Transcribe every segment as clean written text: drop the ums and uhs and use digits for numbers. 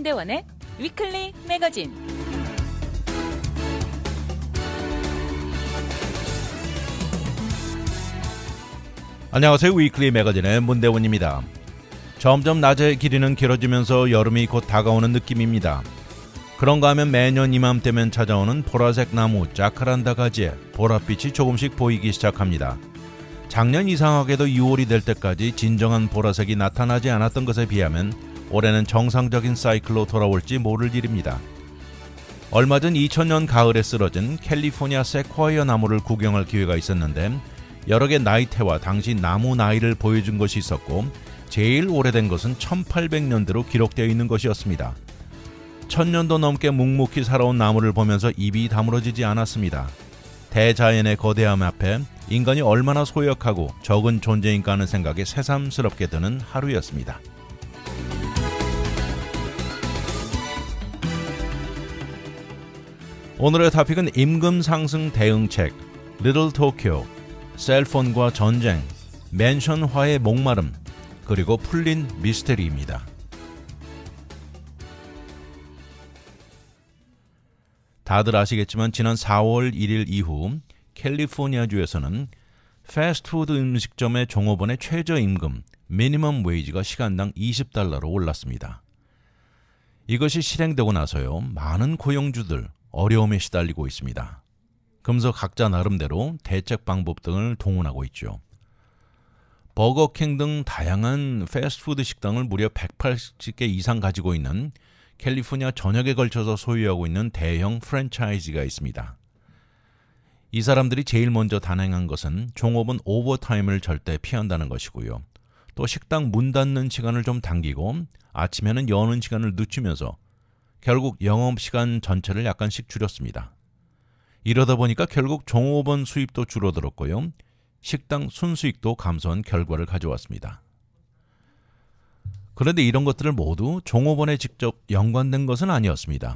문대원의 위클리 매거진. 안녕하세요. 위클리 매거진의 문대원입니다. 점점 낮의 길이는 길어지면서 여름이 곧 다가오는 느낌입니다. 그런가 하면 매년 이맘때면 찾아오는 보라색 나무 자카란다 가지에 보랏빛이 조금씩 보이기 시작합니다. 작년 이상하게도 6월이 될 때까지 진정한 보라색이 나타나지 않았던 것에 비하면 올해는 정상적인 사이클로 돌아올지 모를 일입니다. 얼마 전 2000년 가을에 쓰러진 캘리포니아 세콰이어 나무를 구경할 기회가 있었는데 여러 개 나이테와 당시 나무 나이를 보여준 것이 있었고 제일 오래된 것은 1800년대로 기록되어 있는 것이었습니다. 1000년도 넘게 묵묵히 살아온 나무를 보면서 입이 다물어지지 않았습니다. 대자연의 거대함 앞에 인간이 얼마나 소역하고 적은 존재인가 하는 생각에 새삼스럽게 드는 하루였습니다. 오늘의 토픽은 임금 상승 대응책, 리틀 토키오, 셀폰과 전쟁, 맨션화의 목마름, 그리고 풀린 미스테리입니다. 다들 아시겠지만 지난 4월 1일 이후 캘리포니아주에서는 패스트푸드 음식점의 종업원의 최저임금, 미니멈 웨이지가 시간당 $20로 올랐습니다. 이것이 실행되고 나서요, 많은 고용주들 어려움에 시달리고 있습니다. 그러면서 각자 나름대로 대책 방법 등을 동원하고 있죠. 버거킹 등 다양한 패스트푸드 식당을 무려 180개 이상 가지고 있는 캘리포니아 전역에 걸쳐서 소유하고 있는 대형 프랜차이즈가 있습니다. 이 사람들이 제일 먼저 단행한 것은 종업원 오버타임을 절대 피한다는 것이고요. 또 식당 문 닫는 시간을 좀 당기고 아침에는 여는 시간을 늦추면서 결국 영업시간 전체를 약간씩 줄였습니다. 이러다 보니까 결국 종업원 수입도 줄어들었고요. 식당 순수익도 감소한 결과를 가져왔습니다. 그런데 이런 것들을 모두 종업원에 직접 연관된 것은 아니었습니다.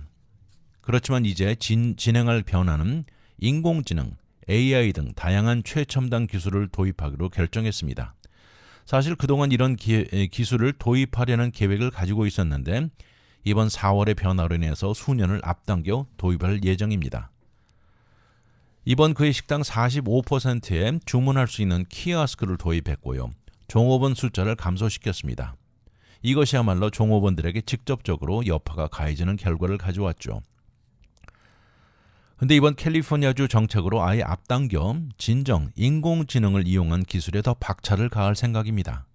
그렇지만 이제 진행할 변화는 인공지능, AI 등 다양한 최첨단 기술을 도입하기로 결정했습니다. 사실 그동안 이런 기술을 도입하려는 계획을 가지고 있었는데 이번 4월의 변화로 인해서 수년을 앞당겨 도입할 예정입니다. 이번 그의 식당 45%에 주문할 수 있는 키오스크를 도입했고요. 종업원 숫자를 감소시켰습니다. 이것이야말로 종업원들에게 직접적으로 여파가 가해지는 결과를 가져왔죠. 그런데 이번 캘리포니아주 정책으로 아예 앞당겨 진정 인공지능을 이용한 기술에 더 박차를 가할 생각입니다.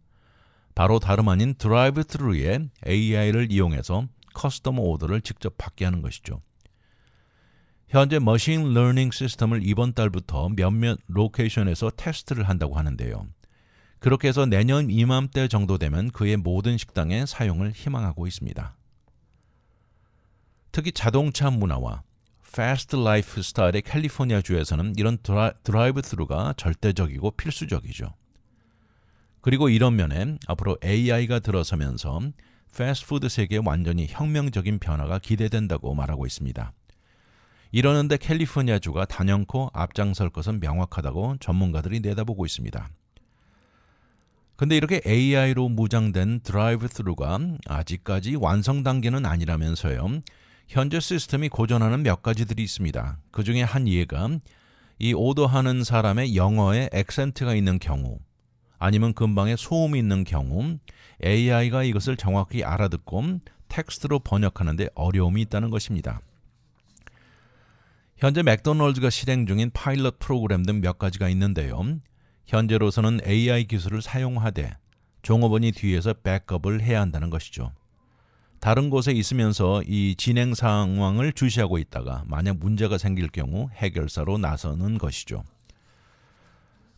바로 다름 아닌 드라이브 트루에 AI를 이용해서 커스터머 오더를 직접 받게 하는 것이죠. 현재 머신 러닝 시스템을 이번 달부터 몇몇 로케이션에서 테스트를 한다고 하는데요. 그렇게 해서 내년 이맘때 정도 되면 그의 모든 식당에 사용을 희망하고 있습니다. 특히 자동차 문화와 패스트 라이프 스타일의 캘리포니아주에서는 이런 드라이브 스루가 절대적이고 필수적이죠. 그리고 이런 면에 앞으로 AI가 들어서면서 패스트푸드 세계에 완전히 혁명적인 변화가 기대된다고 말하고 있습니다. 이러는데 캘리포니아주가 단연코 앞장설 것은 명확하다고 전문가들이 내다보고 있습니다. 근데 이렇게 AI로 무장된 드라이브 스루가 아직까지 완성 단계는 아니라면서요. 현재 시스템이 고전하는 몇 가지들이 있습니다. 그 중에 한 예가 이 오더하는 사람의 영어에 액센트가 있는 경우, 아니면 근방에 소음이 있는 경우 AI가 이것을 정확히 알아듣고 텍스트로 번역하는 데 어려움이 있다는 것입니다. 현재 맥도날드가 실행 중인 파일럿 프로그램 등 몇 가지가 있는데요. 현재로서는 AI 기술을 사용하되 종업원이 뒤에서 백업을 해야 한다는 것이죠. 다른 곳에 있으면서 이 진행 상황을 주시하고 있다가 만약 문제가 생길 경우 해결사로 나서는 것이죠.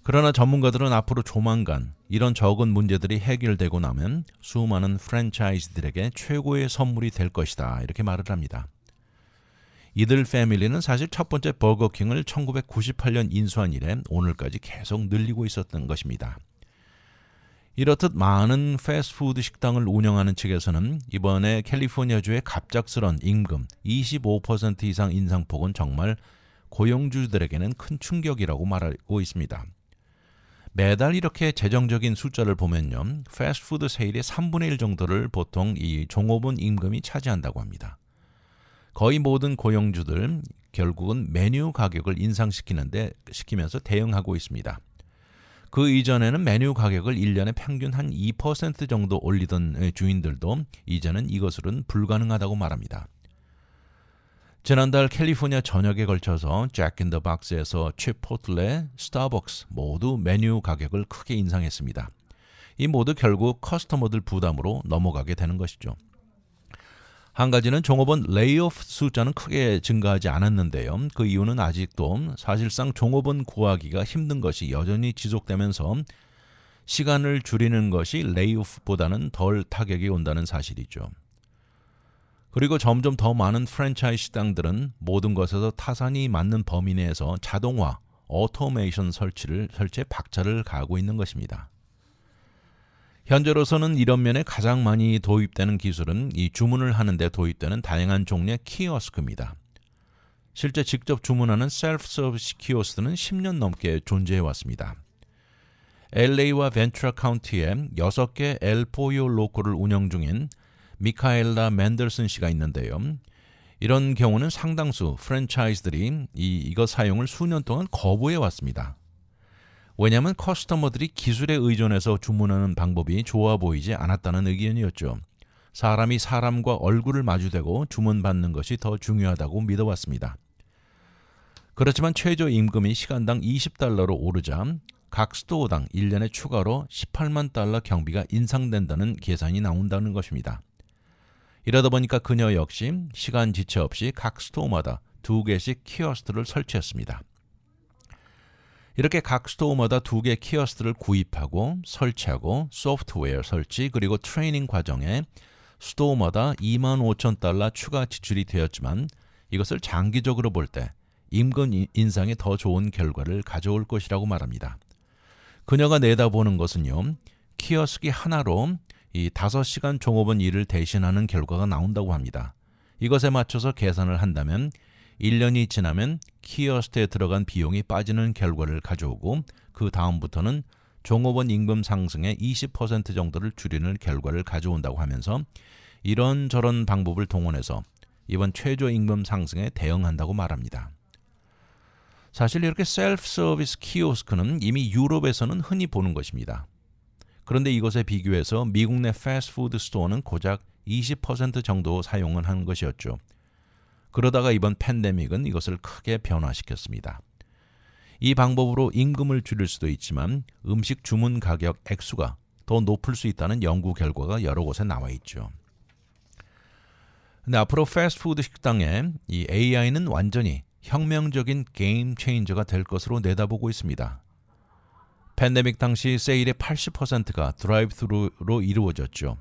그러나 전문가들은 앞으로 조만간 이런 적은 문제들이 해결되고 나면 수많은 프랜차이즈들에게 최고의 선물이 될 것이다, 이렇게 말을 합니다. 이들 패밀리는 사실 첫 번째 버거킹을 1998년 인수한 이래 오늘까지 계속 늘리고 있었던 것입니다. 이렇듯 많은 패스트푸드 식당을 운영하는 측에서는 이번에 캘리포니아주의 갑작스런 임금 25% 이상 인상폭은 정말 고용주들에게는 큰 충격이라고 말하고 있습니다. 매달 이렇게 재정적인 숫자를 보면요. 패스트푸드 세일의 3분의 1 정도를 보통 이 종업원 임금이 차지한다고 합니다. 거의 모든 고용주들 결국은 메뉴 가격을 시키면서 대응하고 있습니다. 그 이전에는 메뉴 가격을 1년에 평균 한 2% 정도 올리던 주인들도 이제는 이것으로는 불가능하다고 말합니다. 지난달 캘리포니아 전역에 걸쳐서 잭인더박스에서 치포틀레, 스타벅스 모두 메뉴 가격을 크게 인상했습니다. 이 모두 결국 커스터머들 부담으로 넘어가게 되는 것이죠. 한 가지는 종업원 레이오프 숫자는 크게 증가하지 않았는데요. 그 이유는 아직도 사실상 종업원 구하기가 힘든 것이 여전히 지속되면서 시간을 줄이는 것이 레이오프보다는 덜 타격이 온다는 사실이죠. 그리고 점점 더 많은 프랜차이즈 식당들은 모든 것에서 타산이 맞는 범위 내에서 자동화, 오토메이션 설치에 박차를 가하고 있는 것입니다. 현재로서는 이런 면에 가장 많이 도입되는 기술은 이 주문을 하는데 도입되는 다양한 종류의 키오스크입니다. 실제 직접 주문하는 셀프 서비스 키오스크는 10년 넘게 존재해 왔습니다. LA와 벤투라 카운티에 6개 엘포요 로컬을 운영 중인 미카엘라 맨델슨 씨가 있는데요. 이런 경우는 상당수 프랜차이즈들이 이것 사용을 수년 동안 거부해 왔습니다. 왜냐하면 커스터머들이 기술에 의존해서 주문하는 방법이 좋아 보이지 않았다는 의견이었죠. 사람이 사람과 얼굴을 마주대고 주문받는 것이 더 중요하다고 믿어왔습니다. 그렇지만 최저임금이 시간당 $20로 오르자 각 스토어당 1년에 추가로 $18만 경비가 인상된다는 계산이 나온다는 것입니다. 이러다 보니까 그녀 역시 시간 지체 없이 각 스토어마다 2개씩 키오스크를 설치했습니다. 이렇게 각 스토어마다 2개 키오스크를 구입하고 설치하고 소프트웨어 설치 그리고 트레이닝 과정에 스토어마다 $25,000 추가 지출이 되었지만 이것을 장기적으로 볼 때 임금 인상에 더 좋은 결과를 가져올 것이라고 말합니다. 그녀가 내다보는 것은요. 키오스크 하나로 이 5시간 종업원 일을 대신하는 결과가 나온다고 합니다. 이것에 맞춰서 계산을 한다면 1년이 지나면 키오스크에 들어간 비용이 빠지는 결과를 가져오고 그 다음부터는 종업원 임금 상승의 20% 정도를 줄이는 결과를 가져온다고 하면서 이런저런 방법을 동원해서 이번 최저임금 상승에 대응한다고 말합니다. 사실 이렇게 셀프 서비스 키오스크는 이미 유럽에서는 흔히 보는 것입니다. 그런데 이것에 비교해서 미국 내 패스트푸드 스토어는 고작 20% 정도 사용을 하는 것이었죠. 그러다가 이번 팬데믹은 이것을 크게 변화시켰습니다. 이 방법으로 임금을 줄일 수도 있지만 음식 주문 가격 액수가 더 높을 수 있다는 연구 결과가 여러 곳에 나와 있죠. 근데 앞으로 패스트푸드 식당에 이 AI는 완전히 혁명적인 게임 체인저가 될 것으로 내다보고 있습니다. 팬데믹 당시 세일의 80%가 드라이브-스루로 이루어졌죠.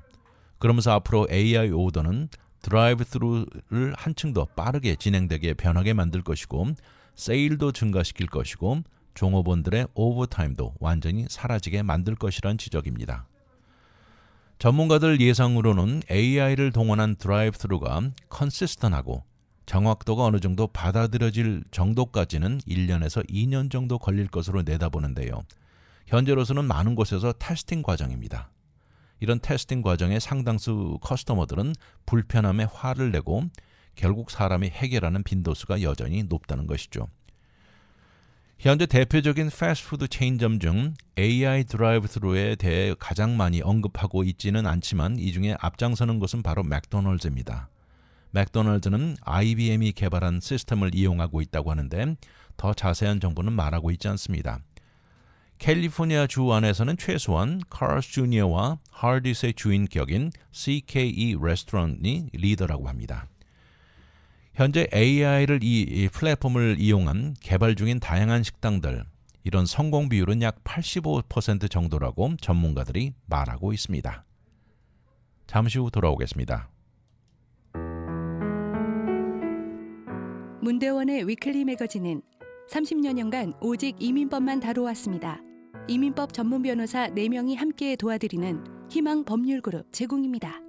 그러면서 앞으로 AI 오더는 드라이브-스루를 한층 더 빠르게 진행되게 변하게 만들 것이고 세일도 증가시킬 것이고 종업원들의 오버타임도 완전히 사라지게 만들 것이란 지적입니다. 전문가들 예상으로는 AI를 동원한 드라이브-스루가 컨시스턴하고 정확도가 어느 정도 받아들여질 정도까지는 1년에서 2년 정도 걸릴 것으로 내다보는데요. 현재로서는 많은 곳에서 테스팅 과정입니다. 이런 테스팅 과정에 상당수 커스터머들은 불편함에 화를 내고 결국 사람이 해결하는 빈도수가 여전히 높다는 것이죠. 현재 대표적인 패스트푸드 체인점 중 AI 드라이브-스루에 대해 가장 많이 언급하고 있지는 않지만 이 중에 앞장서는 곳은 바로 맥도널드입니다. 맥도널드는 IBM이 개발한 시스템을 이용하고 있다고 하는데 더 자세한 정보는 말하고 있지 않습니다. 캘리포니아 주 안에서는 최소한 카르스 주니어와 하디스의 주인 격인 CKE 레스토랑이 리더라고 합니다. 현재 AI를 이 플랫폼을 이용한 개발 중인 다양한 식당들, 이런 성공 비율은 약 85% 정도라고 전문가들이 말하고 있습니다. 잠시 후 돌아오겠습니다. 문대원의 위클리 매거진은 30여 년간 오직 이민법만 다뤄왔습니다. 이민법 전문 변호사 4명이 함께 도와드리는 희망 법률그룹 제공입니다.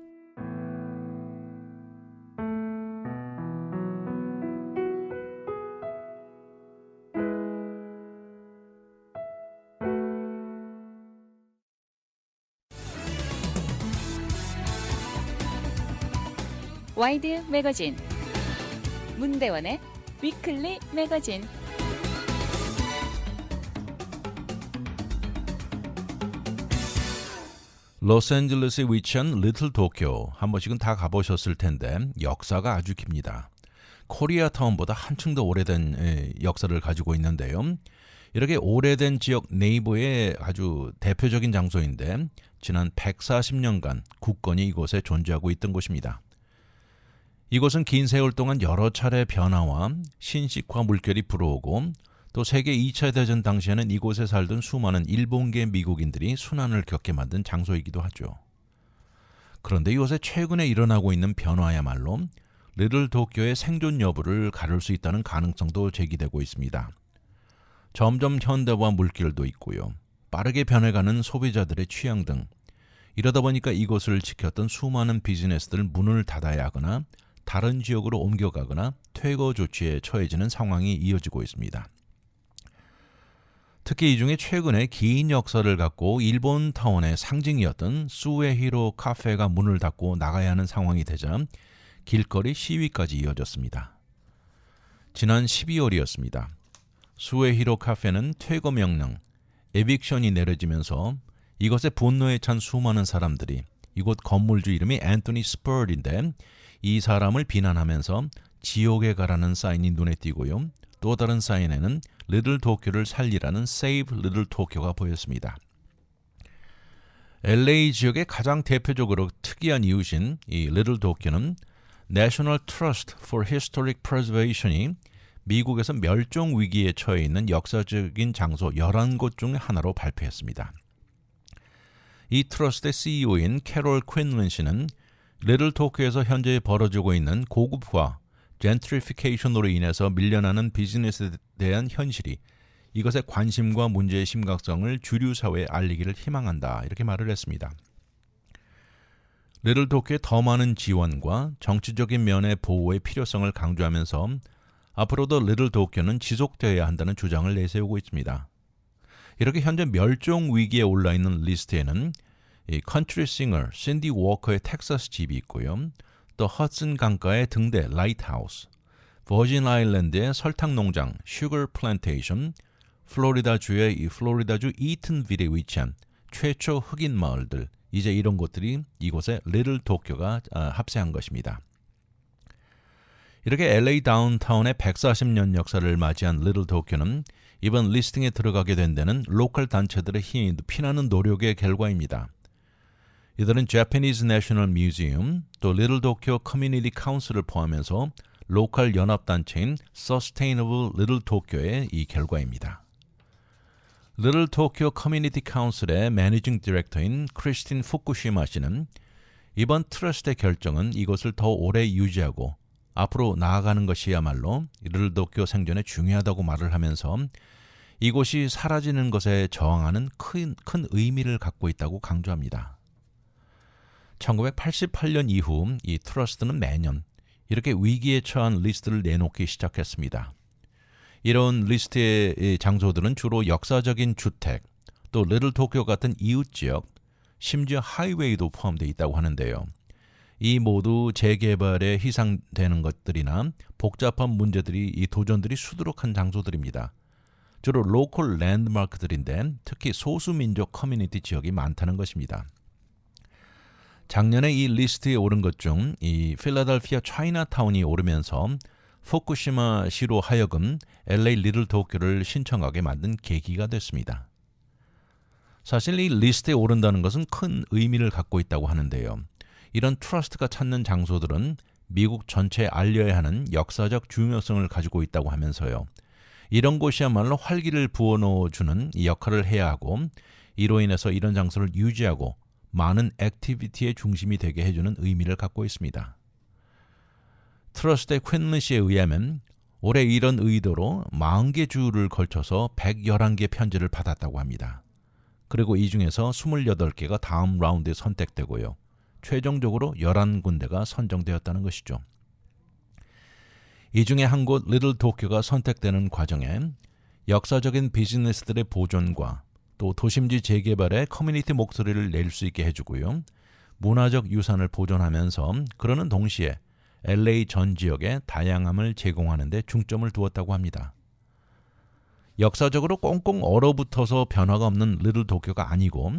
와이드 매거진, 문대원의 위클리 매거진. 로스앤젤레스에 위치한 리틀 도쿄, 한 번씩은 다 가보셨을 텐데 역사가 아주 깁니다. 코리아타운보다 한층 더 오래된 역사를 가지고 있는데요. 이렇게 오래된 지역 네이버의 아주 대표적인 장소인데 지난 140년간 굳건히 이곳에 존재하고 있던 곳입니다. 이곳은 긴 세월 동안 여러 차례 변화와 신식화 물결이 불어오고 또 세계 2차 대전 당시에는 이곳에 살던 수많은 일본계 미국인들이 순환을 겪게 만든 장소이기도 하죠. 그런데 이곳에 최근에 일어나고 있는 변화야말로 리틀 도쿄의 생존 여부를 가를 수 있다는 가능성도 제기되고 있습니다. 점점 현대화 물결도 있고요. 빠르게 변해가는 소비자들의 취향 등 이러다 보니까 이곳을 지켰던 수많은 비즈니스들 문을 닫아야 하거나 다른 지역으로 옮겨가거나 퇴거 조치에 처해지는 상황이 이어지고 있습니다. 특히 이 중에 최근에 긴 역사를 갖고 일본 타운의 상징이었던 수에히로 카페가 문을 닫고 나가야 하는 상황이 되자 길거리 시위까지 이어졌습니다. 지난 12월이었습니다. 수에히로 카페는 퇴거 명령, 에빅션이 내려지면서 이것에 분노에 찬 수많은 사람들이 이곳 건물주 이름이 앤토니 스퍼드인데 이 사람을 비난하면서 지옥에 가라는 사인이 눈에 띄고요. 또 다른 사인에는 리틀 도쿄를 살리라는 Save Little Tokyo가 보였습니다. LA 지역의 가장 대표적으로 특이한 이웃인 이 리틀 도쿄는 National Trust for Historic Preservation이 미국에서 멸종 위기에 처해 있는 역사적인 장소 11곳 중 하나로 발표했습니다. 이 트러스트의 CEO인 캐롤 퀸런 씨는 리틀 도쿄에서 현재 벌어지고 있는 고급화, 젠트리피케이션으로 인해서 밀려나는 비즈니스에 대한 현실이 이것의 관심과 문제의 심각성을 주류 사회에 알리기를 희망한다. 이렇게 말을 했습니다. 리틀 도쿄의 더 많은 지원과 정치적인 면의 보호의 필요성을 강조하면서 앞으로도 리틀 도쿄는 지속되어야 한다는 주장을 내세우고 있습니다. 이렇게 현재 멸종 위기에 올라있는 리스트에는 이 컨트리 싱어 신디 워커의 텍사스 집이 있고요. 또 허슨 강가의 등대 라이트하우스, 버진 아일랜드의 설탕 농장 슈거 플랜테이션, 플로리다주의 이 플로리다주 이튼빌에 위치한 최초 흑인 마을들, 이제 이런 곳들이 이곳에 리틀 도쿄가 합세한 것입니다. 이렇게 LA 다운타운의 140년 역사를 맞이한 리틀 도쿄는 이번 리스팅에 들어가게 된 데는 로컬 단체들의 힘이 피나는 노력의 결과입니다. 이들은 Japanese National Museum, 또 리틀 도쿄 커뮤니티 카운슬을 포함해서 로컬 연합단체인 Sustainable Little Tokyo의 이 결과입니다. 리틀 도쿄 커뮤니티 카운슬의 매니징 디렉터인 크리스틴 후쿠시마 씨는 이번 트러스트의 결정은 이것을 더 오래 유지하고 앞으로 나아가는 것이야말로 리틀 도쿄 생존에 중요하다고 말을 하면서 이곳이 사라지는 것에 저항하는 큰 의미를 갖고 있다고 강조합니다. 1988년 이후 이 트러스트는 매년 이렇게 위기에 처한 리스트를 내놓기 시작했습니다. 이런 리스트의 장소들은 주로 역사적인 주택, 또 리틀 도쿄 같은 이웃 지역, 심지어 하이웨이도 포함되어 있다고 하는데요. 이 모두 재개발에 희생되는 것들이나 복잡한 문제들이 이 도전들이 수두룩한 장소들입니다. 주로 로컬 랜드마크들인데 특히 소수민족 커뮤니티 지역이 많다는 것입니다. 작년에 이 리스트에 오른 것 중 이 필라델피아 차이나타운이 오르면서 후쿠시마 시로 하여금 LA 리틀 도쿄를 신청하게 만든 계기가 됐습니다. 사실 이 리스트에 오른다는 것은 큰 의미를 갖고 있다고 하는데요. 이런 트러스트가 찾는 장소들은 미국 전체에 알려야 하는 역사적 중요성을 가지고 있다고 하면서요. 이런 곳이야말로 활기를 부어넣어주는 역할을 해야 하고 이로 인해서 이런 장소를 유지하고 많은 액티비티의 중심이 되게 해주는 의미를 갖고 있습니다. 트러스트의 퀸런 씨에 의하면 올해 이런 의도로 40개 주를 걸쳐서 111개 편지를 받았다고 합니다. 그리고 이 중에서 28개가 다음 라운드에 선택되고요. 최종적으로 11군데가 선정되었다는 것이죠. 이 중에 한 곳 리틀 도쿄가 선택되는 과정에 역사적인 비즈니스들의 보존과 또 도심지 재개발에 커뮤니티 목소리를 낼 수 있게 해주고요. 문화적 유산을 보존하면서 그러는 동시에 LA 전 지역의 다양함을 제공하는 데 중점을 두었다고 합니다. 역사적으로 꽁꽁 얼어붙어서 변화가 없는 리틀 도쿄가 아니고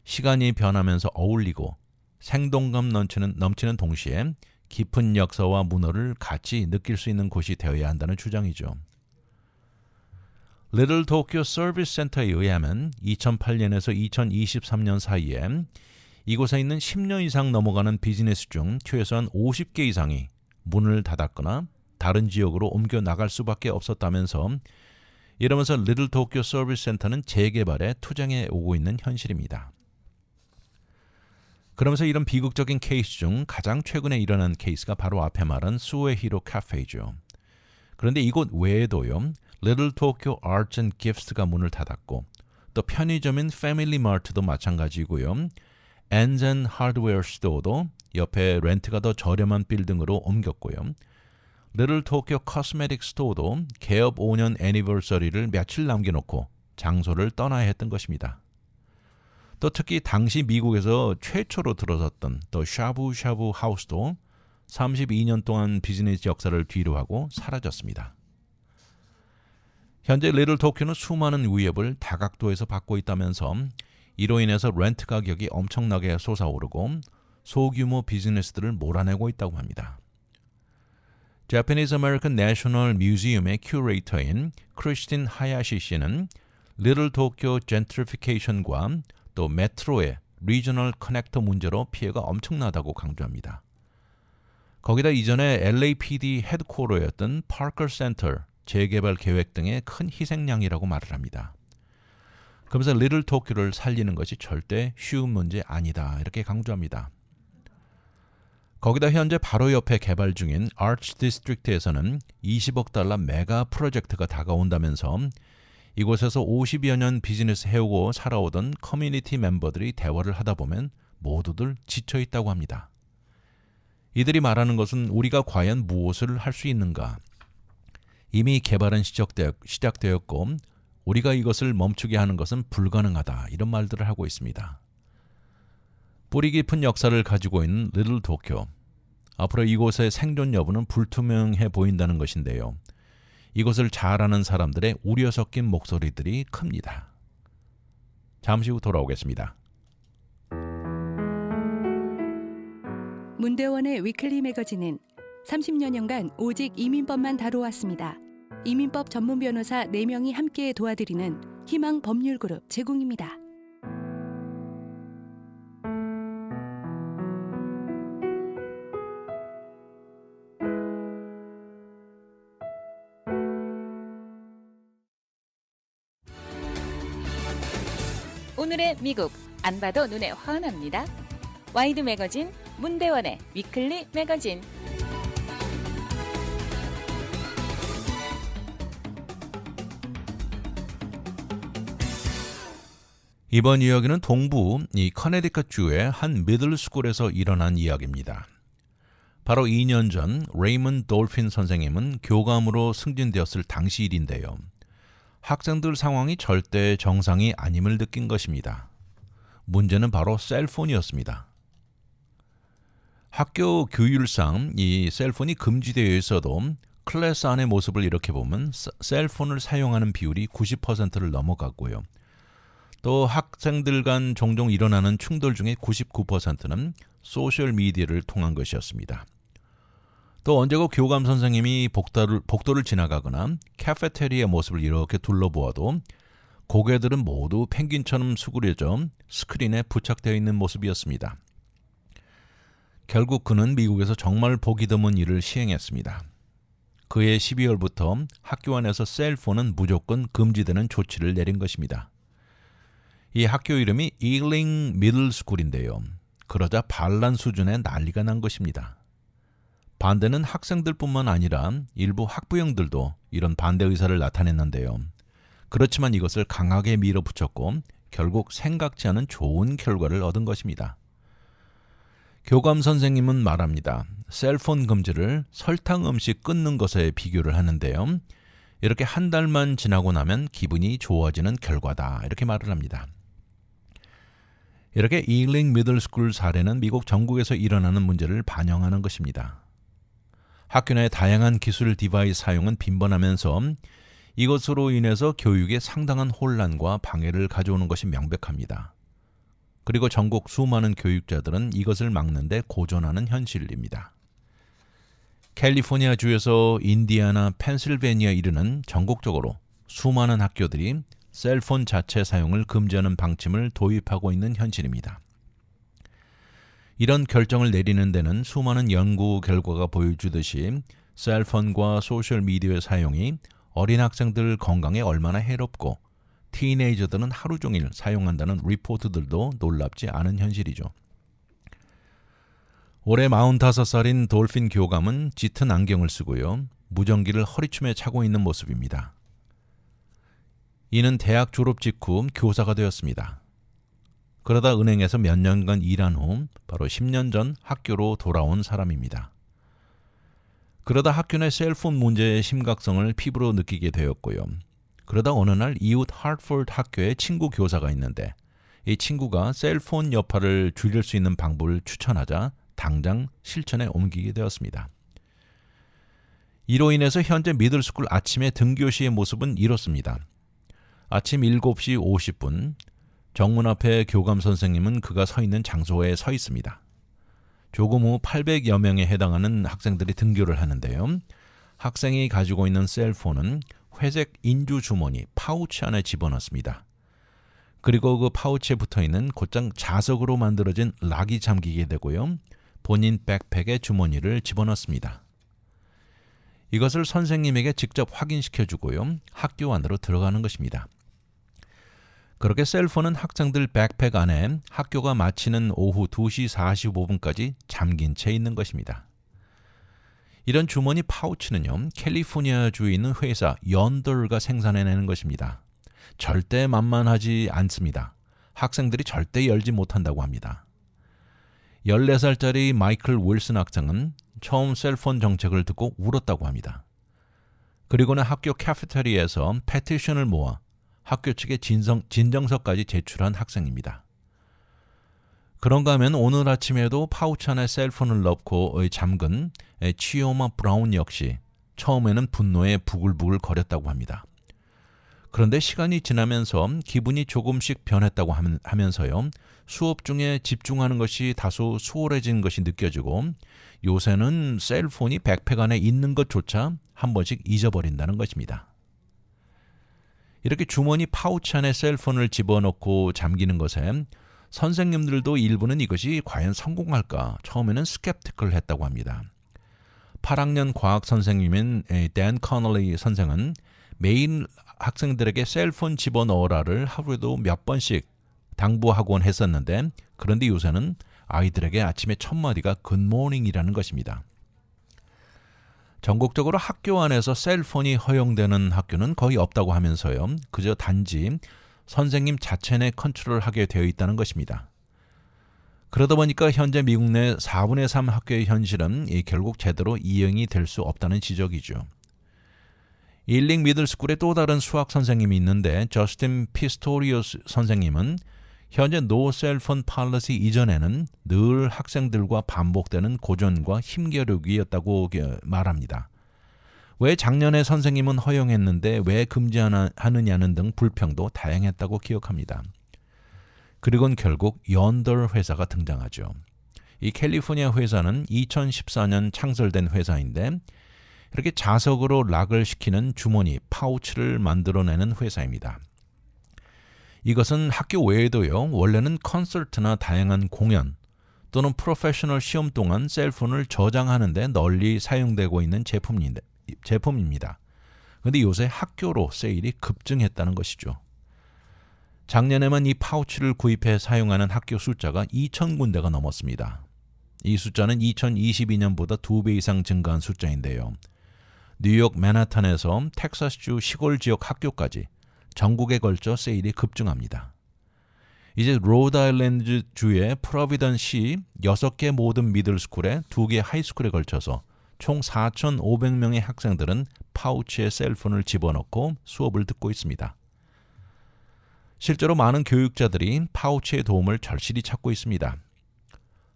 시간이 변하면서 어울리고 생동감 넘치는 동시에 깊은 역사와 문화를 같이 느낄 수 있는 곳이 되어야 한다는 주장이죠. 리틀 도쿄 서비스 센터에 의하면 2008년에서 2023년 사이에 이곳에 있는 10년 이상 넘어가는 비즈니스 중 최소한 50개 이상이 문을 닫았거나 다른 지역으로 옮겨 나갈 수밖에 없었다면서 이러면서 리틀 도쿄 서비스 센터는 재개발에 투쟁해 오고 있는 현실입니다. 그러면서 이런 비극적인 케이스 중 가장 최근에 일어난 케이스가 바로 앞에 말한 수에히로 카페이죠. 그런데 이곳 외에도요. 리틀 도쿄 아츠 앤 기프트가 문을 닫았고 또 편의점인 패밀리마트도 마찬가지고요. 엔젠 하드웨어 스토어도 옆에 렌트가 더 저렴한 빌딩으로 옮겼고요. 리틀 도쿄 코스메틱 스토어도 개업 5년 애니버서리를 며칠 남겨놓고 장소를 떠나야 했던 것입니다. 또 특히 당시 미국에서 최초로 들어섰던 또 샤브샤브 하우스도 32년 동안 비즈니스 역사를 뒤로하고 사라졌습니다. 현재 리틀 도쿄는 수많은 위협을 다각도에서 받고 있다면서 이로 인해서 렌트 가격이 엄청나게 솟아오르고 소규모 비즈니스들을 몰아내고 있다고 합니다. Japanese American National Museum의 큐레이터인 크리스틴 하야시 씨는 리틀 도쿄 젠트리피케이션과 또 메트로의 리저널 커넥터 문제로 피해가 엄청나다고 강조합니다. 거기다 이전에 LAPD 헤드쿼터였던 파커 센터 재개발 계획 등의 큰 희생양이라고 말을 합니다. 그러면서 리틀 도쿄를 살리는 것이 절대 쉬운 문제 아니다 이렇게 강조합니다. 거기다 현재 바로 옆에 개발 중인 아츠 디스트릭트에서는 20억 달러 메가 프로젝트가 다가온다면서 이곳에서 50여 년 비즈니스 해오고 살아오던 커뮤니티 멤버들이 대화를 하다 보면 모두들 지쳐있다고 합니다. 이들이 말하는 것은 우리가 과연 무엇을 할 수 있는가? 이미 개발은 시작되었고 우리가 이것을 멈추게 하는 것은 불가능하다 이런 말들을 하고 있습니다. 뿌리 깊은 역사를 가지고 있는 리틀 도쿄. 앞으로 이곳의 생존 여부는 불투명해 보인다는 것인데요. 이것을 잘 아는 사람들의 우려 섞인 목소리들이 큽니다. 잠시 후 돌아오겠습니다. 문대원의 위클리 매거진은 30여년간 오직 이민법만 다뤄왔습니다. 이민법 전문 변호사 4명이 함께 도와드리는 희망 법률그룹 제공입니다. 오늘의 미국 안 봐도 눈에 환합니다. 와이드 매거진 문대원의 위클리 매거진. 이번 이야기는 동부 커네디컷주의 한 미들스쿨에서 일어난 이야기입니다. 바로 2년 전 레이먼드 돌핀 선생님은 교감으로 승진되었을 당시 일인데요. 학생들 상황이 절대 정상이 아님을 느낀 것입니다. 문제는 바로 셀폰이었습니다. 학교 규율상 이 셀폰이 금지되어 있어도 클래스 안의 모습을 이렇게 보면 셀폰을 사용하는 비율이 90%를 넘어갔고요. 또 학생들 간 종종 일어나는 충돌 중에 99%는 소셜미디어를 통한 것이었습니다. 또 언제고 교감 선생님이 복도를 지나가거나 카페테리아 모습을 이렇게 둘러보아도 고개들은 모두 펭귄처럼 수그려져 스크린에 부착되어 있는 모습이었습니다. 결국 그는 미국에서 정말 보기 드문 일을 시행했습니다. 그해 12월부터 학교 안에서 셀폰은 무조건 금지되는 조치를 내린 것입니다. 이 학교 이름이 이링 미들스쿨인데요. 그러자 반란 수준의 난리가 난 것입니다. 반대는 학생들뿐만 아니라 일부 학부형들도 이런 반대 의사를 나타냈는데요. 그렇지만 이것을 강하게 밀어붙였고 결국 생각지 않은 좋은 결과를 얻은 것입니다. 교감 선생님은 말합니다. 셀폰 금지를 설탕 음식 끊는 것에 비교를 하는데요. 이렇게 한 달만 지나고 나면 기분이 좋아지는 결과다 이렇게 말을 합니다. 이렇게 이링 미들스쿨 사례는 미국 전국에서 일어나는 문제를 반영하는 것입니다. 학교 내 다양한 기술 디바이스 사용은 빈번하면서 이것으로 인해서 교육에 상당한 혼란과 방해를 가져오는 것이 명백합니다. 그리고 전국 수많은 교육자들은 이것을 막는데 고전하는 현실입니다. 캘리포니아주에서 인디아나, 펜실베니아 이르는 전국적으로 수많은 학교들이 셀폰 자체 사용을 금지하는 방침을 도입하고 있는 현실입니다. 이런 결정을 내리는 데는 수많은 연구 결과가 보여주듯이 셀폰과 소셜미디어의 사용이 어린 학생들 건강에 얼마나 해롭고 티네이저들은 하루 종일 사용한다는 리포트들도 놀랍지 않은 현실이죠. 올해 45살인 돌핀 교감은 짙은 안경을 쓰고요. 무전기를 허리춤에 차고 있는 모습입니다. 이는 대학 졸업 직후 교사가 되었습니다. 그러다 은행에서 몇 년간 일한 후 바로 10년 전 학교로 돌아온 사람입니다. 그러다 학교 내 셀폰 문제의 심각성을 피부로 느끼게 되었고요. 그러다 어느 날 이웃 하트포드 학교에 친구 교사가 있는데 이 친구가 셀폰 여파를 줄일 수 있는 방법을 추천하자 당장 실천에 옮기게 되었습니다. 이로 인해서 현재 미들스쿨 아침의 등교시의 모습은 이렇습니다. 아침 7시 50분 정문 앞에 교감 선생님은 그가 서 있는 장소에 서 있습니다. 조금 후 800여 명에 해당하는 학생들이 등교를 하는데요. 학생이 가지고 있는 셀폰은 회색 인주 주머니 파우치 안에 집어넣습니다. 그리고 그 파우치에 붙어있는 곧장 자석으로 만들어진 락이 잠기게 되고요. 본인 백팩에 주머니를 집어넣습니다. 이것을 선생님에게 직접 확인시켜주고요. 학교 안으로 들어가는 것입니다. 그렇게 셀폰은 학생들 백팩 안에 학교가 마치는 오후 2시 45분까지 잠긴 채 있는 것입니다. 이런 주머니 파우치는요, 캘리포니아주에 있는 회사 연더가 생산해내는 것입니다. 절대 만만하지 않습니다. 학생들이 절대 열지 못한다고 합니다. 14살짜리 마이클 윌슨 학생은 처음 셀폰 정책을 듣고 울었다고 합니다. 그리고는 학교 카페테리아에서 페티션을 모아 학교 측에 진정서까지 제출한 학생입니다. 그런가 하면 오늘 아침에도 파우치 안에 셀폰을 넣고 잠근 치오마 브라운 역시 처음에는 분노에 부글부글 거렸다고 합니다. 그런데 시간이 지나면서 기분이 조금씩 변했다고 하면서요. 수업 중에 집중하는 것이 다소 수월해진 것이 느껴지고 요새는 셀폰이 백팩 안에 있는 것조차 한 번씩 잊어버린다는 것입니다. 이렇게 주머니 파우치 안에 셀폰을 집어넣고 잠기는 것에 선생님들도 일부는 이것이 과연 성공할까 처음에는 스캡티컬 했다고 합니다. 8학년 과학 선생님인 댄 커널리 선생은 매일 학생들에게 셀폰 집어넣어라를 하루에도 몇 번씩 당부하곤 했었는데 그런데 요새는 아이들에게 아침에 첫 마디가 굿모닝이라는 것입니다. 전국적으로 학교 안에서 셀폰이 허용되는 학교는 거의 없다고 하면서요. 그저 단지 선생님 자체 내 컨트롤을 하게 되어 있다는 것입니다. 그러다 보니까 현재 미국 내 4분의 3 학교의 현실은 결국 제대로 이행이 될 수 없다는 지적이죠. 일링 미들스쿨의 또 다른 수학 선생님이 있는데 저스틴 피스토리오스 선생님은 현재 노 셀폰 팔러시 이전에는 늘 학생들과 반복되는 고전과 힘겨루기였다고 말합니다. 왜 작년에 선생님은 허용했는데 왜 금지하느냐는 등 불평도 다양했다고 기억합니다. 그리고는 결국 연더 회사가 등장하죠. 이 캘리포니아 회사는 2014년 창설된 회사인데 이렇게 자석으로 락을 시키는 주머니, 파우치를 만들어내는 회사입니다. 이것은 학교 외에도요. 원래는 콘서트나 다양한 공연 또는 프로페셔널 시험 동안 셀폰을 저장하는 데 널리 사용되고 있는 제품입니다. 그런데 요새 학교로 세일이 급증했다는 것이죠. 작년에만 이 파우치를 구입해 사용하는 학교 숫자가 2,000군데가 넘었습니다. 이 숫자는 2022년보다 2배 이상 증가한 숫자인데요. 뉴욕 맨하탄에서 텍사스주 시골 지역 학교까지 전국에 걸쳐 세일이 급증합니다. 이제 로드아일랜드 주의 프로비던시 6개 모든 미들스쿨에 2개 하이스쿨에 걸쳐서 총 4,500명의 학생들은 파우치에 셀폰을 집어넣고 수업을 듣고 있습니다. 실제로 많은 교육자들이 파우치의 도움을 절실히 찾고 있습니다.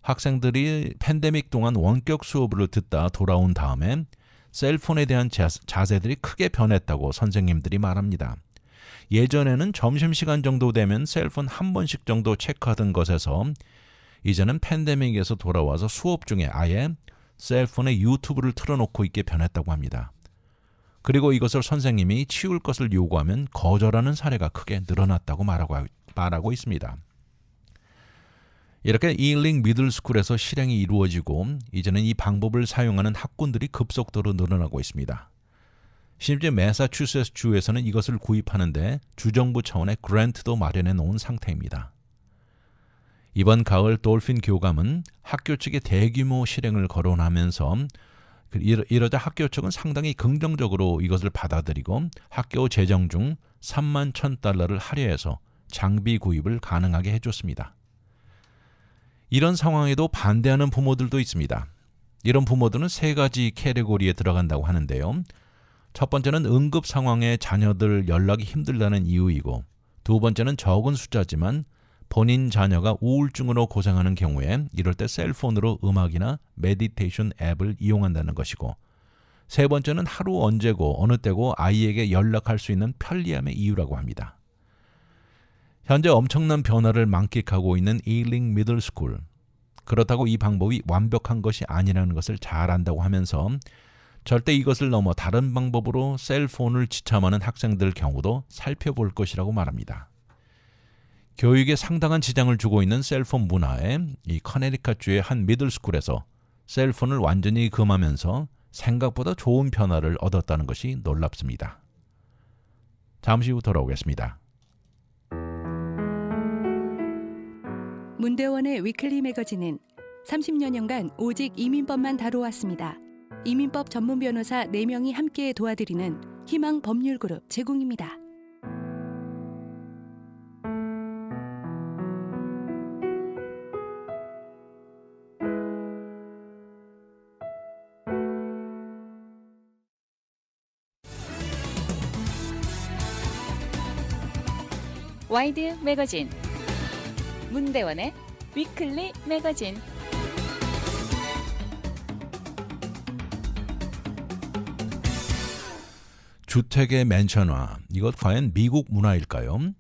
학생들이 팬데믹 동안 원격 수업을 듣다 돌아온 다음에 셀폰에 대한 자세들이 크게 변했다고 선생님들이 말합니다. 예전에는 점심시간 정도 되면 셀폰 한 번씩 정도 체크하던 것에서 이제는 팬데믹에서 돌아와서 수업 중에 아예 셀폰에 유튜브를 틀어놓고 있게 변했다고 합니다. 그리고 이것을 선생님이 치울 것을 요구하면 거절하는 사례가 크게 늘어났다고 말하고 있습니다. 이렇게 이링 미들스쿨에서 실행이 이루어지고 이제는 이 방법을 사용하는 학군들이 급속도로 늘어나고 있습니다. 심지어 매사추세츠 주에서는 이것을 구입하는데 주정부 차원의 그랜트도 마련해 놓은 상태입니다. 이번 가을 돌핀 교감은 학교 측의 대규모 실행을 거론하면서 이러자 학교 측은 상당히 긍정적으로 이것을 받아들이고 학교 재정 중 3만 $1,000를 할애해서 장비 구입을 가능하게 해줬습니다. 이런 상황에도 반대하는 부모들도 있습니다. 이런 부모들은 세 가지 캐테고리에 들어간다고 하는데요. 첫 번째는 응급 상황에 자녀들 연락이 힘들다는 이유이고, 두 번째는 적은 숫자지만 본인 자녀가 우울증으로 고생하는 경우에 이럴 때 셀폰으로 음악이나 메디테이션 앱을 이용한다는 것이고, 세 번째는 하루 언제고 어느 때고 아이에게 연락할 수 있는 편리함의 이유라고 합니다. 현재 엄청난 변화를 만끽하고 있는 이링 미들스쿨. 그렇다고 이 방법이 완벽한 것이 아니라는 것을 잘 안다고 하면서 절대 이것을 넘어 다른 방법으로 셀폰을 지참하는 학생들 경우도 살펴볼 것이라고 말합니다. 교육에 상당한 지장을 주고 있는 셀폰 문화에 이 커네티컷주의 한 미들스쿨에서 셀폰을 완전히 금하면서 생각보다 좋은 변화를 얻었다는 것이 놀랍습니다. 잠시 후 돌아오겠습니다. 문대원의 위클리 매거진은 30여년간 오직 이민법만 다뤄왔습니다. 이민법 전문 변호사 4명이 함께 도와드리는 희망 법률그룹 제공입니다. 와이드 매거진 문대원의 위클리 매거진. 주택의 맨션화, 이것 과연 미국 문화일까요?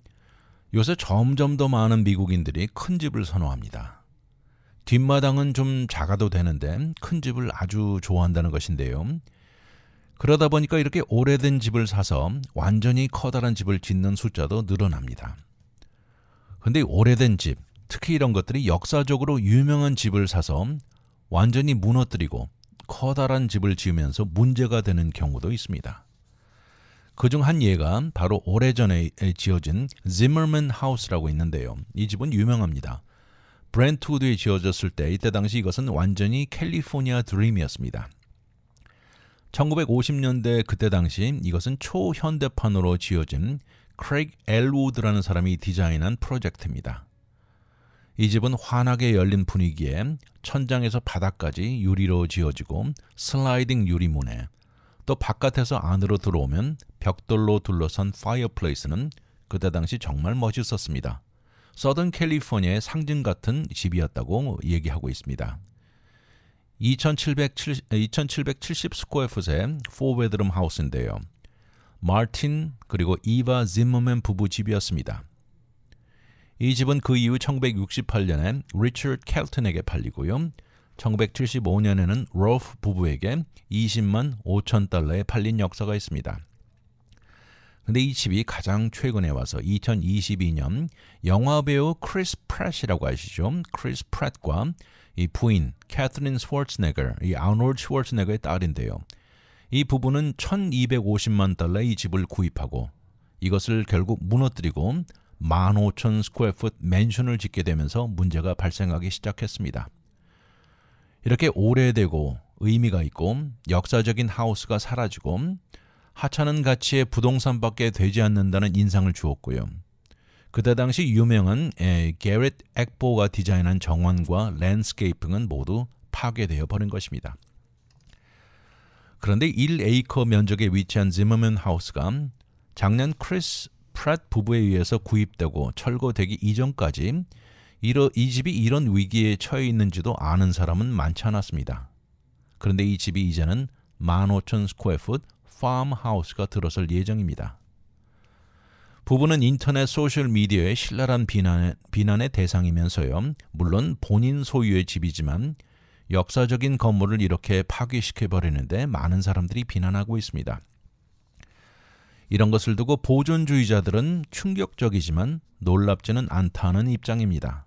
요새 점점 더 많은 미국인들이 큰 집을 선호합니다. 뒷마당은 좀 작아도 되는데 큰 집을 아주 좋아한다는 것인데요. 그러다 보니까 이렇게 오래된 집을 사서 완전히 커다란 집을 짓는 숫자도 늘어납니다. 근데 오래된 집, 특히 이런 것들이 역사적으로 유명한 집을 사서 완전히 무너뜨리고 커다란 집을 지으면서 문제가 되는 경우도 있습니다. 그중 한 예가 바로 오래전에 지어진 지머맨 하우스라고 있는데요. 이 집은 유명합니다. 브렌트우드에 지어졌을 때 이때 당시 이것은 완전히 캘리포니아 드림이었습니다. 1950년대 그때 당시 이것은 초현대판으로 지어진 크레이그 엘우드라는 사람이 디자인한 프로젝트입니다. 이 집은 환하게 열린 분위기에 천장에서 바닥까지 유리로 지어지고 슬라이딩 유리문에 또 바깥에서 안으로 들어오면 벽돌로 둘러싼 파이어플레이스는 그때 당시 정말 멋있었습니다. 서던 캘리포니아의 상징 같은 집이었다고 얘기하고 있습니다. 2770 스퀘어풋의 4베드룸 하우스인데요. 마틴 그리고 이바 짐머맨 부부 집이었습니다. 이 집은 그 이후 1968년에 리처드 켈튼에게 팔리고요. 1975년에는 로프 부부에게 $200,000 5,000에 팔린 역사가 있습니다. 근데 이 집이 가장 최근에 와서 2022년 영화배우 크리스 프랫이라고 아시죠? 크리스 프랫과 이 부인 캐서린 스워츠네거, 이 아놀드 스워츠네거의 딸인데요. 이 부부는 $1,250만 이 집을 구입하고 이것을 결국 무너뜨리고 15,000 스퀘어풋 맨션을 짓게 되면서 문제가 발생하기 시작했습니다. 이렇게 오래되고 의미가 있고 역사적인 하우스가 사라지고 하찮은 가치의 부동산밖에 되지 않는다는 인상을 주었고요. 그때 당시 유명한 게릿 엑보가 디자인한 정원과 랜드스케이핑은 모두 파괴되어 버린 것입니다. 그런데 1에이커 면적에 위치한 지머맨 하우스가 작년 크리스 프랫 부부에 의해서 구입되고 철거되기 이전까지 이 집이 이런 위기에 처해 있는지도 아는 사람은 많지 않았습니다. 그런데 이 집이 이제는 15,000 스퀘어풋 팜하우스가 들어설 예정입니다. 부부는 인터넷 소셜미디어의 신랄한 비난의 대상이면서요. 물론 본인 소유의 집이지만 역사적인 건물을 이렇게 파괴시켜버리는데 많은 사람들이 비난하고 있습니다. 이런 것을 두고 보존주의자들은 충격적이지만 놀랍지는 않다는 입장입니다.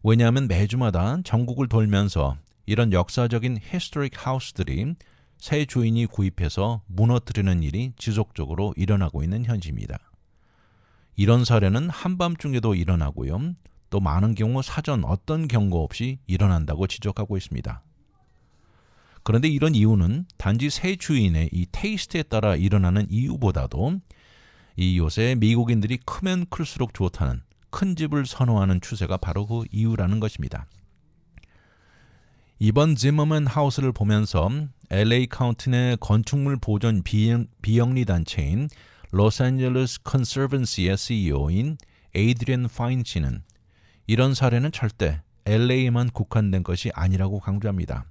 왜냐하면 매주마다 전국을 돌면서 이런 역사적인 히스토릭 하우스들이 새 주인이 구입해서 무너뜨리는 일이 지속적으로 일어나고 있는 현실입니다. 이런 사례는 한밤중에도 일어나고요. 또 많은 경우 사전 어떤 경고 없이 일어난다고 지적하고 있습니다. 그런데 이런 이유는 단지 새 주인의 이 테이스트에 따라 일어나는 이유보다도 이 요새 미국인들이 크면 클수록 좋다는 큰 집을 선호하는 추세가 바로 그 이유라는 것입니다. 이번 지머먼 하우스를 보면서 LA 카운티 내 건축물 보존 비영리 단체인 로스앤젤레스 컨서번시의 CEO인 에이드리언 파인 씨는 이런 사례는 절대 LA에만 국한된 것이 아니라고 강조합니다.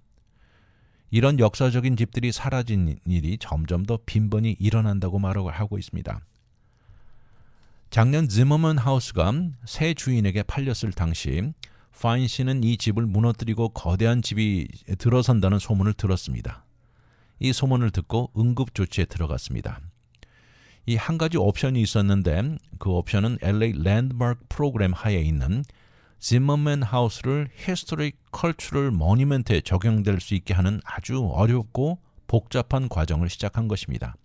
이런 역사적인 집들이 사라진 일이 점점 더 빈번히 일어난다고 말을 하고 있습니다. 작년 지머먼 하우스가 새 주인에게 팔렸을 당시 파인 씨는 이 집을 무너뜨리고 거대한 집이 들어선다는 소문을 들었습니다. 이 소문을 듣고 응급조치에 들어갔습니다. 이 한 가지 옵션이 있었는데 그 옵션은 LA 랜드마크 프로그램 하에 있는 지머먼 하우스를 히스토릭 컬처럴 모니먼트에 적용될 수 있게 하는 아주 어렵고 복잡한 과정을 시작한 것입니다.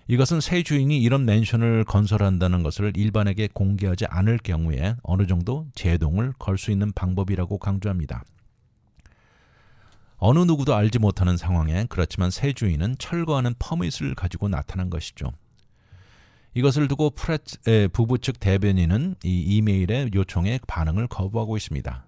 이것은 새 주인이 이런 맨션을 건설한다는 것을 일반에게 공개하지 않을 경우에 어느 정도 제동을 걸 수 있는 방법이라고 강조합니다. 어느 누구도 알지 못하는 상황에 그렇지만 새 주인은 철거하는 퍼밋을 가지고 나타난 것이죠. 이것을 두고 프렛 부부 측 대변인은 이 이메일의 요청에 반응을 거부하고 있습니다.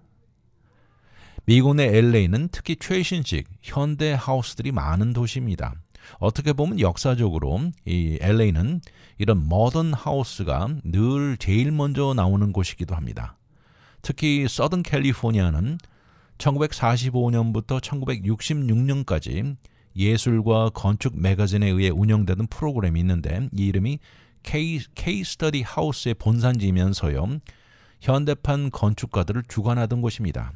미국 내 LA는 특히 최신식 현대 하우스들이 많은 도시입니다. 어떻게 보면 역사적으로 이 LA는 이런 모던 하우스가 늘 제일 먼저 나오는 곳이기도 합니다. 특히 서던 캘리포니아는 1945년부터 1966년까지 예술과 건축 매거진에 의해 운영되는 프로그램이 있는데 이 이름이 K-스터디 하우스의 본산지이면서요. 현대판 건축가들을 주관하던 곳입니다.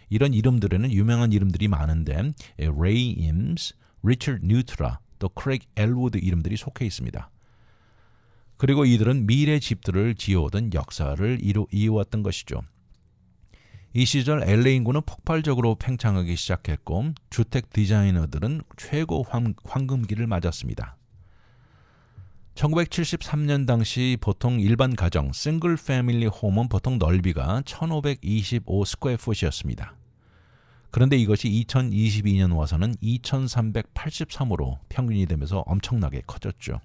이런 이름들에는 유명한 이름들이 많은데 레이 임스, 리처드 뉴트라, 또 크레이그 엘우드 이름들이 속해 있습니다. 그리고 이들은 미래 집들을 지어오던 역사를 이어왔던 것이죠. 이 시절 LA 인구는 폭발적으로 팽창하기 시작했고 주택 디자이너들은 최고 황금기를 맞았습니다. 1973년 당시 보통 일반 가정 싱글 패밀리 홈은 보통 넓이가 1525 스퀘어풋이었습니다. 그런데 이것이 2022년 와서는 2383으로 평균이 되면서 엄청나게 커졌죠.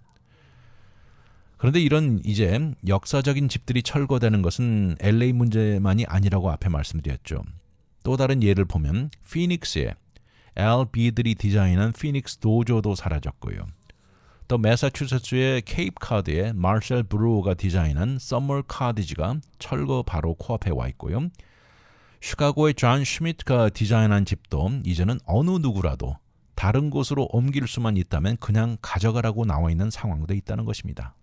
그런데 이런 이제 역사적인 집들이 철거되는 것은 LA 문제만이 아니라고 앞에 말씀드렸죠. 또 다른 예를 보면 피닉스의 LB들이 디자인한 피닉스 도조도 사라졌고요. 또 매사추세츠의 케이프카드의 마셜 브루어가 디자인한 서머 카디지가 철거 바로 코앞에 와 있고요. 시카고의 존 슈미트가 디자인한 집도 이제는 어느 누구라도 다른 곳으로 옮길 수만 있다면 그냥 가져가라고 나와 있는 상황도 있다는 것입니다.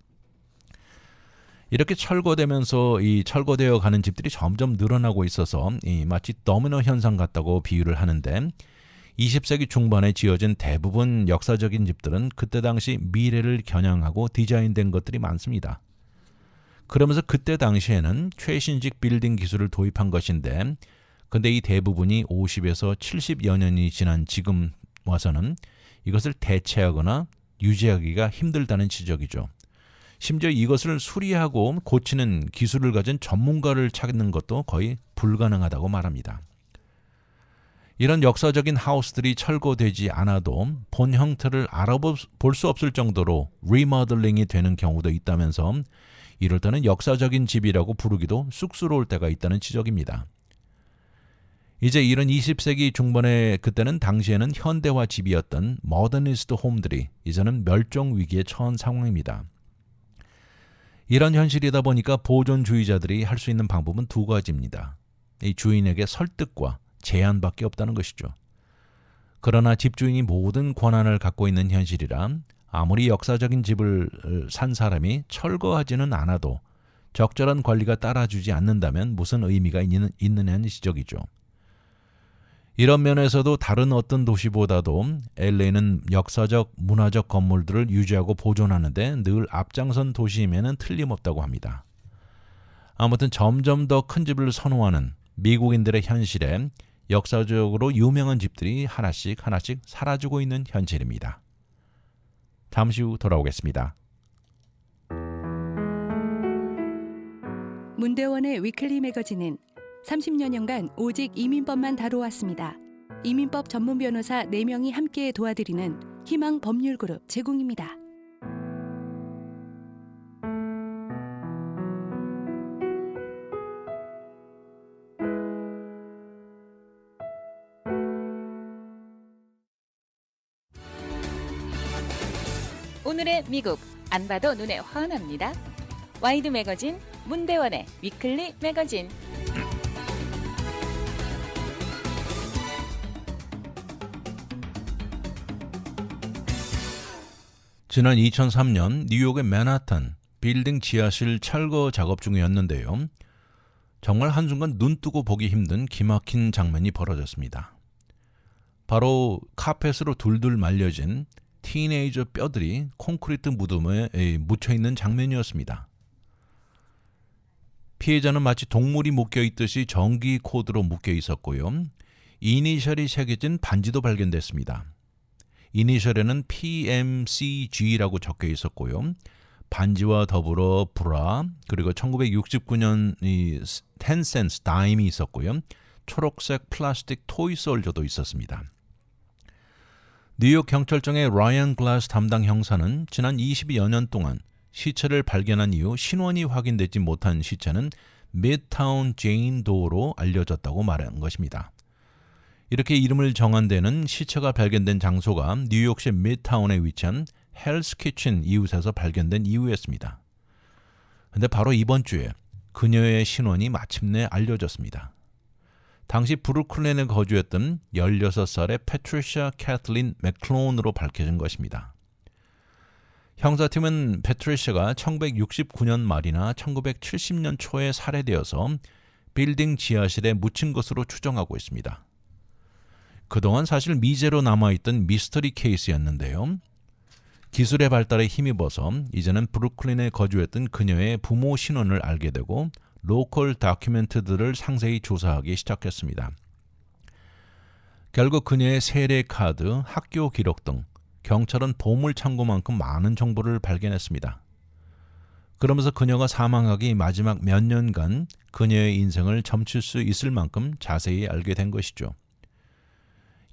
이렇게 철거되면서 이 철거되어 가는 집들이 점점 늘어나고 있어서 마치 도미노 현상 같다고 비유를 하는데 20세기 중반에 지어진 대부분 역사적인 집들은 그때 당시 미래를 겨냥하고 디자인된 것들이 많습니다. 그러면서 그때 당시에는 최신식 빌딩 기술을 도입한 것인데 근데 이 대부분이 50에서 70여 년이 지난 지금 와서는 이것을 대체하거나 유지하기가 힘들다는 지적이죠. 심지어 이것을 수리하고 고치는 기술을 가진 전문가를 찾는 것도 거의 불가능하다고 말합니다. 이런 역사적인 하우스들이 철거되지 않아도 본 형태를 알아볼 수 없을 정도로 리모델링이 되는 경우도 있다면서 이럴 때는 역사적인 집이라고 부르기도 쑥스러울 때가 있다는 지적입니다. 이제 이런 20세기 중반에 그때는 당시에는 현대화 집이었던 모더니스트 홈들이 이제는 멸종 위기에 처한 상황입니다. 이런 현실이다 보니까 보존주의자들이 할 수 있는 방법은 두 가지입니다. 이 주인에게 설득과 제한밖에 없다는 것이죠. 그러나 집주인이 모든 권한을 갖고 있는 현실이라 아무리 역사적인 집을 산 사람이 철거하지는 않아도 적절한 관리가 따라주지 않는다면 무슨 의미가 있느냐는 지적이죠. 이런 면에서도 다른 어떤 도시보다도 LA는 역사적, 문화적 건물들을 유지하고 보존하는데 늘 앞장선 도시임에는 틀림없다고 합니다. 아무튼 점점 더 큰 집을 선호하는 미국인들의 현실에 역사적으로 유명한 집들이 하나씩 사라지고 있는 현실입니다. 잠시 후 돌아오겠습니다. 문대원의 위클리 매거진은 30여년간 오직 이민법만 다뤄왔습니다. 이민법 전문 변호사 4명이 함께 도와드리는 희망 법률그룹 제공입니다. 오늘의 미국 안 봐도 눈에 환합니다. 와이드 매거진 문대원의 위클리 매거진. 지난 2003년 뉴욕의 맨하탄 빌딩 지하실 철거 작업 중이었는데요. 정말 한순간 눈 뜨고 보기 힘든 기막힌 장면이 벌어졌습니다. 바로 카펫으로 둘둘 말려진 티네이저 뼈들이 콘크리트 무덤에 묻혀있는 장면이었습니다. 피해자는 마치 동물이 묶여있듯이 전기 코드로 묶여있었고요. 이니셜이 새겨진 반지도 발견됐습니다. 이니셜에는 PMCG라고 적혀 있었고요. 반지와 더불어 브라, 그리고 1969년 10센스 다임이 있었고요. 초록색 플라스틱 토이솔저도 있었습니다. 뉴욕 경찰청의 라이언 글라스 담당 형사는 지난 20여 년 동안 시체를 발견한 이후 신원이 확인되지 못한 시체는 미드타운 제인 도어로 알려졌다고 말한 것입니다. 이렇게 이름을 정한 데는 시체가 발견된 장소가 뉴욕시 미드타운에 위치한 헬스 키친 이웃에서 발견된 이유였습니다. 그런데 바로 이번 주에 그녀의 신원이 마침내 알려졌습니다. 당시 브루클린에 거주했던 16살의 패트리샤 캐틀린 맥클론으로 밝혀진 것입니다. 형사팀은 패트리샤가 1969년 말이나 1970년 초에 살해되어서 빌딩 지하실에 묻힌 것으로 추정하고 있습니다. 그동안 사실 미제로 남아있던 미스터리 케이스였는데요. 기술의 발달에 힘입어서 이제는 브루클린에 거주했던 그녀의 부모 신원을 알게 되고 로컬 다큐멘트들을 상세히 조사하기 시작했습니다. 결국 그녀의 세례 카드, 학교 기록 등 경찰은 보물창고만큼 많은 정보를 발견했습니다. 그러면서 그녀가 사망하기 마지막 몇 년간 그녀의 인생을 점칠 수 있을 만큼 자세히 알게 된 것이죠.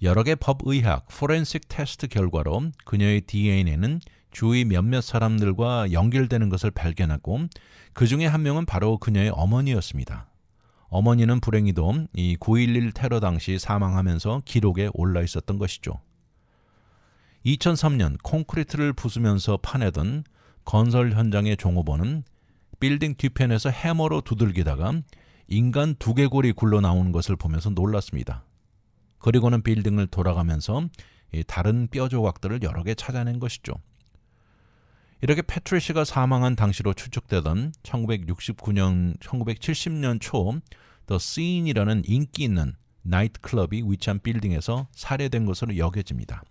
여러 개 법의학, 포렌식 테스트 결과로 그녀의 DNA는 주위 몇몇 사람들과 연결되는 것을 발견하고 그 중에 한 명은 바로 그녀의 어머니였습니다. 어머니는 불행히도 이 9.11 테러 당시 사망하면서 기록에 올라 있었던 것이죠. 2003년 콘크리트를 부수면서 파내던 건설 현장의 종업원은 빌딩 뒤편에서 해머로 두들기다가 인간 두개골이 굴러나오는 것을 보면서 놀랐습니다. 그리고는 빌딩을 돌아가면서 다른 뼈 조각들을 여러 개 찾아낸 것이죠. 이렇게 패트리시가 사망한 당시로 추측되던 1970년 초 The Scene이라는 인기 있는 나이트클럽이 위치한 빌딩에서 살해된 것으로 여겨집니다.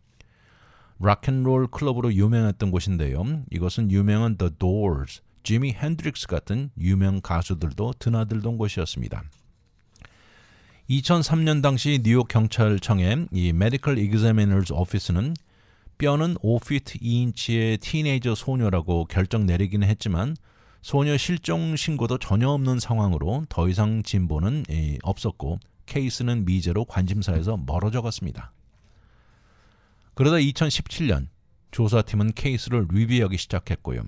락앤롤 클럽으로 유명했던 곳인데요. 이것은 유명한 The Doors, 지미 핸드릭스 같은 유명 가수들도 드나들던 곳이었습니다. 2003년 당시 뉴욕 경찰청의 이 Medical Examiner's Office는 뼈는 5피트 2인치의 티네이저 소녀라고 결정 내리기는 했지만 소녀 실종 신고도 전혀 없는 상황으로 더 이상 진보는 없었고 케이스는 미제로 관심사에서 멀어져 갔습니다. 그러다 2017년 조사팀은 케이스를 리뷰하기 시작했고요.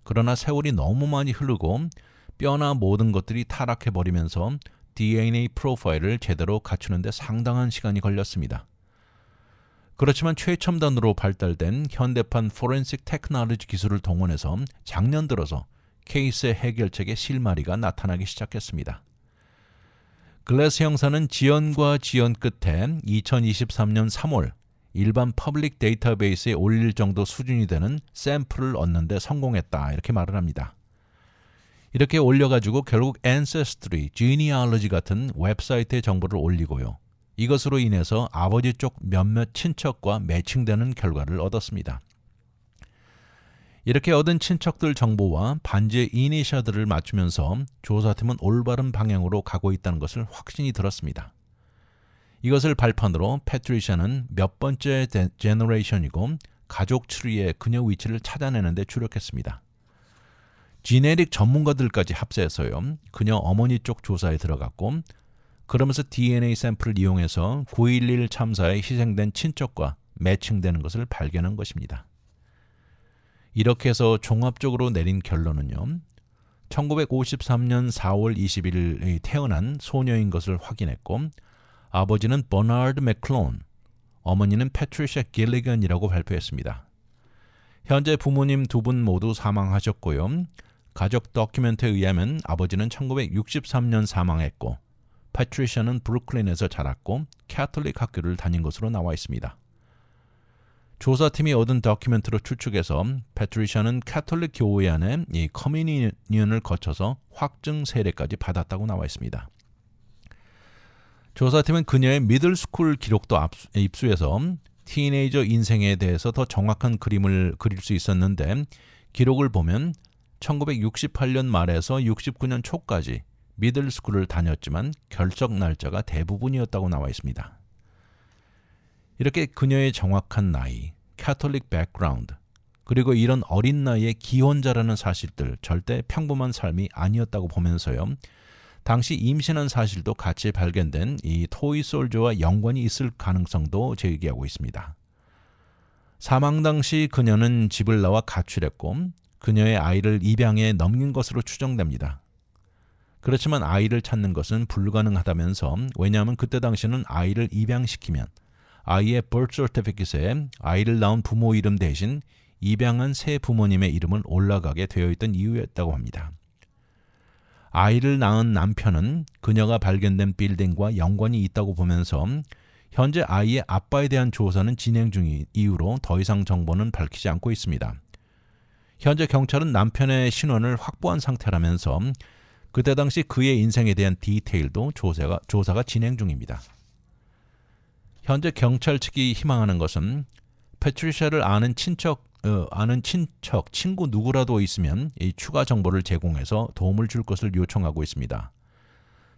그러나 세월이 너무 많이 흐르고 뼈나 모든 것들이 타락해버리면서 DNA 프로파일을 제대로 갖추는 데 상당한 시간이 걸렸습니다. 그렇지만 최첨단으로 발달된 현대판 포렌식 테크놀로지 기술을 동원해서 작년 들어서 케이스의 해결책의 실마리가 나타나기 시작했습니다. 글래스 형사는 지연과 지연 끝에 2023년 3월 일반 퍼블릭 데이터베이스에 올릴 정도 수준이 되는 샘플을 얻는 데 성공했다 이렇게 말을 합니다. 이렇게 올려가지고 결국 Ancestry, Genealogy 같은 웹사이트에 정보를 올리고요. 이것으로 인해서 아버지 쪽 몇몇 친척과 매칭되는 결과를 얻었습니다. 이렇게 얻은 친척들 정보와 반지의 이니셜들을 맞추면서 조사팀은 올바른 방향으로 가고 있다는 것을 확신이 들었습니다. 이것을 발판으로 패트리샤는 몇 번째 제너레이션이고 가족 추리의 그녀 위치를 찾아내는 데 주력했습니다. 지네릭 전문가들까지 합세해서요. 그녀 어머니 쪽 조사에 들어갔고 그러면서 DNA 샘플을 이용해서 9.11 참사에 희생된 친척과 매칭되는 것을 발견한 것입니다. 이렇게 해서 종합적으로 내린 결론은요. 1953년 4월 20일에 태어난 소녀인 것을 확인했고 아버지는 버나드 맥클론, 어머니는 패트리샤 길리건이라고 발표했습니다. 현재 부모님 두 분 모두 사망하셨고요. 가족 다큐멘터에 의하면 아버지는 1963년 사망했고 패트리샤는 브루클린에서 자랐고 캐톨릭 학교를 다닌 것으로 나와 있습니다. 조사팀이 얻은 다큐멘터로 추측해서 패트리샤는 캐톨릭 교회 안에 이 커뮤니언을 거쳐서 확증 세례까지 받았다고 나와 있습니다. 조사팀은 그녀의 미들스쿨 기록도 입수해서 티네이저 인생에 대해서 더 정확한 그림을 그릴 수 있었는데 기록을 보면 1968년 말에서 69년 초까지 미들스쿨을 다녔지만 결석 날짜가 대부분이었다고 나와 있습니다. 이렇게 그녀의 정확한 나이, 캐톨릭 백그라운드, 그리고 이런 어린 나이에 기혼자라는 사실들 절대 평범한 삶이 아니었다고 보면서요. 당시 임신한 사실도 같이 발견된 이 토이 솔저와 연관이 있을 가능성도 제기하고 있습니다. 사망 당시 그녀는 집을 나와 가출했고 그녀의 아이를 입양에 넘긴 것으로 추정됩니다. 그렇지만 아이를 찾는 것은 불가능하다면서 왜냐하면 그때 당시는 아이를 입양시키면 아이의 birth certificate에 아이를 낳은 부모 이름 대신 입양한 새 부모님의 이름을 올라가게 되어 있던 이유였다고 합니다. 아이를 낳은 남편은 그녀가 발견된 빌딩과 연관이 있다고 보면서 현재 아이의 아빠에 대한 조사는 진행 중인 이유로 더 이상 정보는 밝히지 않고 있습니다. 현재 경찰은 남편의 신원을 확보한 상태라면서 그때 당시 그의 인생에 대한 디테일도 조사가 진행 중입니다. 현재 경찰 측이 희망하는 것은 패트리샤를 아는 친척, 친구 누구라도 있으면 이 추가 정보를 제공해서 도움을 줄 것을 요청하고 있습니다.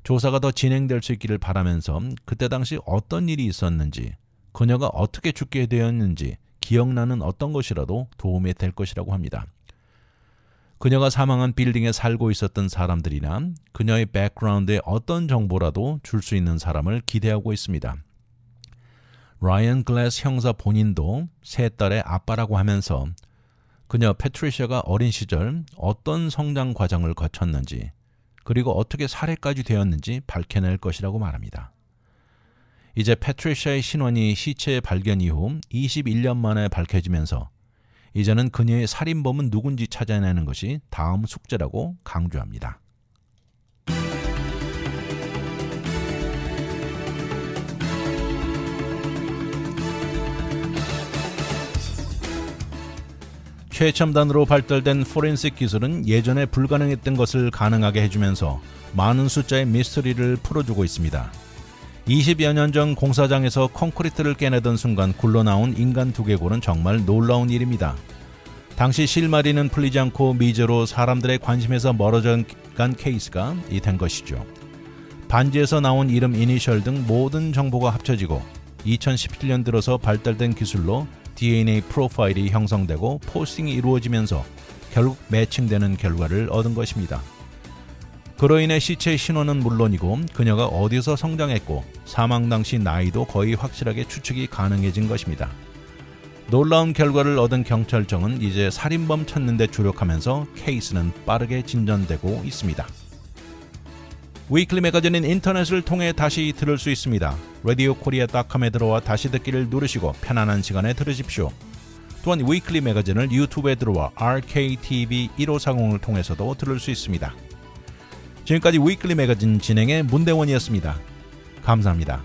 조사가 더 진행될 수 있기를 바라면서 그때 당시 어떤 일이 있었는지, 그녀가 어떻게 죽게 되었는지 기억나는 어떤 것이라도 도움이 될 것이라고 합니다. 그녀가 사망한 빌딩에 살고 있었던 사람들이나 그녀의 백그라운드에 어떤 정보라도 줄 수 있는 사람을 기대하고 있습니다. 라이언 글래스 형사 본인도 세 딸의 아빠라고 하면서 그녀 패트리샤가 어린 시절 어떤 성장 과정을 거쳤는지 그리고 어떻게 살해까지 되었는지 밝혀낼 것이라고 말합니다. 이제 패트리샤의 신원이 시체 발견 이후 21년 만에 밝혀지면서 이제는 그녀의 살인범은 누군지 찾아내는 것이 다음 숙제라고 강조합니다. 최첨단으로 발달된 포렌식 기술은 예전에 불가능했던 것을 가능하게 해주면서 많은 숫자의 미스터리를 풀어주고 있습니다. 20여 년 전 공사장에서 콘크리트를 깨내던 순간 굴러나온 인간 두개골은 정말 놀라운 일입니다. 당시 실마리는 풀리지 않고 미제로 사람들의 관심에서 멀어져 간 케이스가 된 것이죠. 반지에서 나온 이름 이니셜 등 모든 정보가 합쳐지고 2017년 들어서 발달된 기술로 DNA 프로파일이 형성되고 포스팅이 이루어지면서 결국 매칭되는 결과를 얻은 것입니다. 그로 인해 시체의 신원은 물론이고 그녀가 어디서 성장했고 사망 당시 나이도 거의 확실하게 추측이 가능해진 것입니다. 놀라운 결과를 얻은 경찰청은 이제 살인범 찾는 데 주력하면서 케이스는 빠르게 진전되고 있습니다. 위클리 매거진은 인터넷을 통해 다시 들을 수 있습니다. radiokorea.com에 들어와 다시 듣기를 누르시고 편안한 시간에 들으십시오. 또한 위클리 매거진을 유튜브에 들어와 RKTV 1540을 통해서도 들을 수 있습니다. 지금까지 위클리 매거진 진행의 문대원이었습니다. 감사합니다.